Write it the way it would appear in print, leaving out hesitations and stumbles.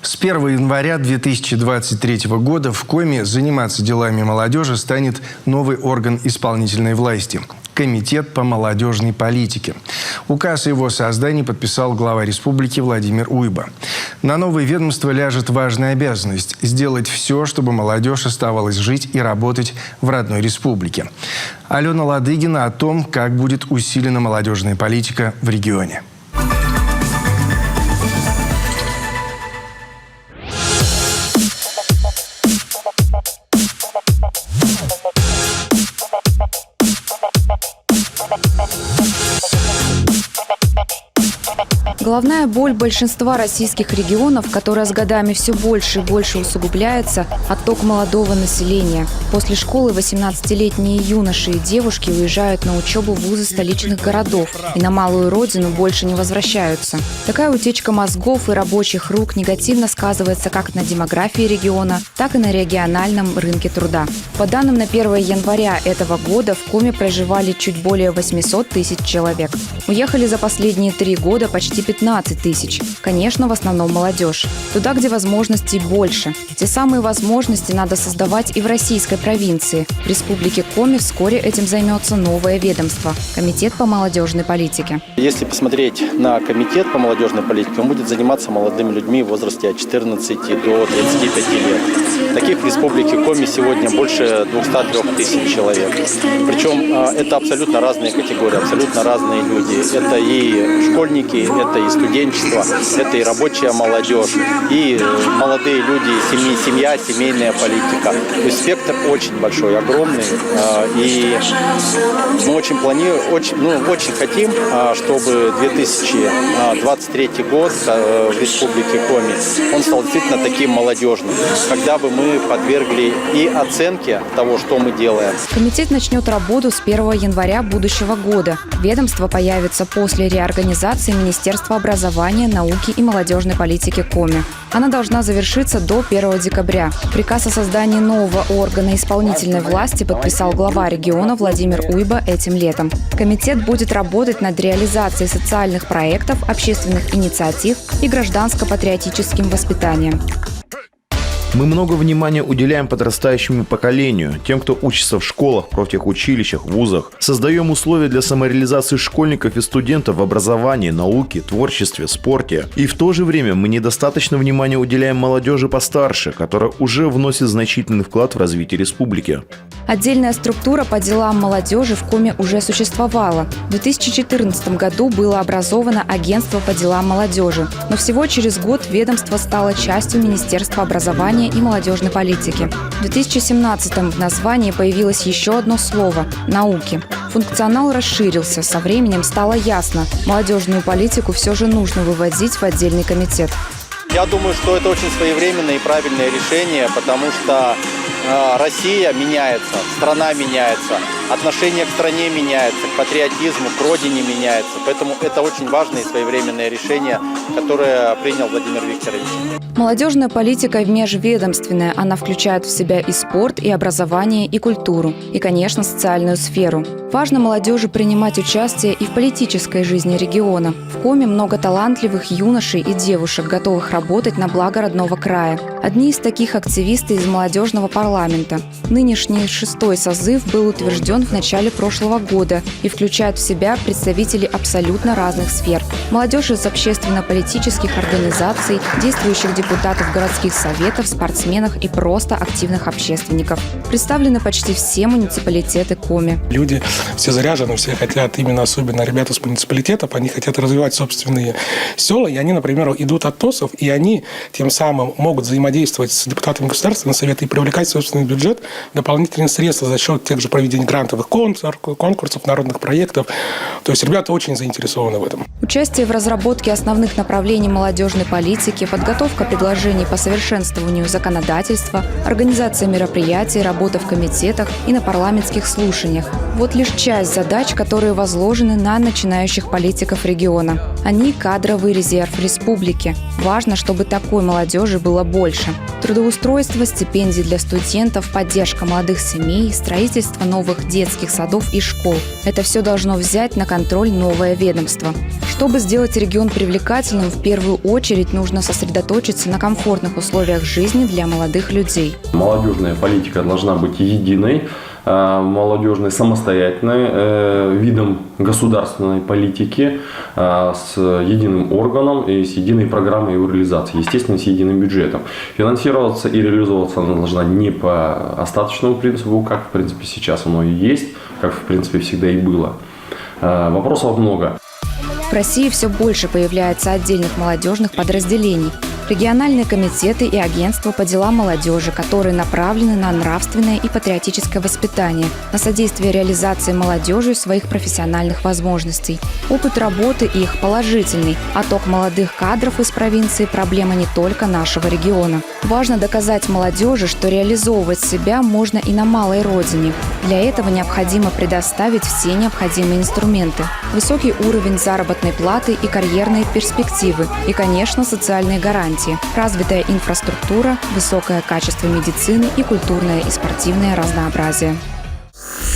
С 1 января 2023 года в Коми заниматься делами молодежи станет новый орган исполнительной власти – Комитет по молодежной политике. Указ о его создании подписал глава республики Владимир Уйба. На новое ведомство ляжет важная обязанность – сделать все, чтобы молодежь оставалась жить и работать в родной республике. Алена Ладыгина о том, как будет усилена молодежная политика в регионе. Главная боль большинства российских регионов, которая с годами все больше и больше усугубляется – отток молодого населения. После школы 18-летние юноши и девушки уезжают на учебу в вузы столичных городов и на малую родину больше не возвращаются. Такая утечка мозгов и рабочих рук негативно сказывается как на демографии региона, так и на региональном рынке труда. По данным на 1 января этого года в Коми проживали чуть более 800 тысяч человек. Уехали за последние 3 года почти 15 тысяч. Конечно, в основном молодежь. Туда, где возможностей больше. Те самые возможности надо создавать и в российской провинции. В республике Коми вскоре этим займется новое ведомство – Комитет по молодежной политике. Если посмотреть на Комитет по молодежной политике, он будет заниматься молодыми людьми в возрасте от 14 до 35 лет. Таких в республике Коми сегодня больше 203 тысяч человек. Причем это абсолютно разные категории, абсолютно разные люди. Это и школьники, это и студенчество, это и рабочая молодежь, и молодые люди, семья, семейная политика. То есть спектр очень большой, огромный. И мы очень хотим, чтобы 2023 год в республике Коми, он стал действительно таким молодежным, когда бы мы подвергли и оценке того, что мы делаем. Комитет начнет работу с 1 января будущего года. Ведомство появится после реорганизации Министерства образования, науки и молодежной политики Коми. Она должна завершиться до 1 декабря. Приказ о создании нового органа исполнительной власти подписал глава региона Владимир Уйба этим летом. Комитет будет работать над реализацией социальных проектов, общественных инициатив и гражданско-патриотическим воспитанием. Мы много внимания уделяем подрастающему поколению, тем, кто учится в школах, профтехучилищах, вузах. Создаем условия для самореализации школьников и студентов в образовании, науке, творчестве, спорте. И в то же время мы недостаточно внимания уделяем молодежи постарше, которая уже вносит значительный вклад в развитие республики. Отдельная структура по делам молодежи в Коми уже существовала. В 2014 году было образовано агентство по делам молодежи. Но всего через год ведомство стало частью Министерства образования и молодежной политики. В 2017 в названии появилось еще одно слово – «науки». Функционал расширился, со временем стало ясно – молодежную политику все же нужно выводить в отдельный комитет. Я думаю, что это очень своевременное и правильное решение, потому что Россия меняется, страна меняется, отношение к стране меняется, к патриотизму, к родине меняется. Поэтому это очень важное и своевременное решение, которое принял Владимир Викторович. Молодежная политика межведомственная. Она включает в себя и спорт, и образование, и культуру, и, конечно, социальную сферу. Важно молодежи принимать участие и в политической жизни региона. В Коми много талантливых юношей и девушек, готовых работать на благо родного края. Одни из таких активисты из молодежного парламента. Нынешний 6-й созыв был утвержден в начале прошлого года и включает в себя представителей абсолютно разных сфер. Молодежь из общественно-политических организаций, действующих депутатов городских советов, спортсменов и просто активных общественников. Представлены почти все муниципалитеты Коми. Люди все заряжены, все хотят, именно особенно ребята с муниципалитетов, они хотят развивать собственные села, и они, например, идут от ТОСов, и они тем самым могут взаимодействовать с депутатами Государственного совета и привлекать в собственный бюджет дополнительные средства за счет тех же проведения грантовых конкурсов, народных проектов. То есть ребята очень заинтересованы в этом. Участие в разработке основных направлений молодежной политики, подготовка предложений по совершенствованию законодательства, организация мероприятий, работа в комитетах и на парламентских слушаниях. Вот лишь часть задач, которые возложены на начинающих политиков региона. Они – кадровый резерв республики. Важно, чтобы такой молодежи было больше. Трудоустройство, стипендии для студентов, поддержка молодых семей, строительство новых детских садов и школ. Это все должно взять на контроль новое ведомство. Чтобы сделать регион привлекательным, в первую очередь нужно сосредоточиться на комфортных условиях жизни для молодых людей. Молодежная политика должна быть единой, молодежной самостоятельной, видом государственной политики, с единым органом и с единой программой его реализации, естественно, с единым бюджетом. Финансироваться и реализовываться она должна не по остаточному принципу, как в принципе сейчас оно и есть, как в принципе всегда и было. Вопросов много. В России все больше появляется отдельных молодежных подразделений. Региональные комитеты и агентства по делам молодежи, которые направлены на нравственное и патриотическое воспитание, на содействие реализации молодежью своих профессиональных возможностей. Опыт работы их положительный. Отток молодых кадров из провинции – проблема не только нашего региона. Важно доказать молодежи, что реализовывать себя можно и на малой родине. Для этого необходимо предоставить все необходимые инструменты. Высокий уровень заработной платы и карьерные перспективы. И, конечно, социальные гарантии. Развитая инфраструктура, высокое качество медицины и культурное и спортивное разнообразие.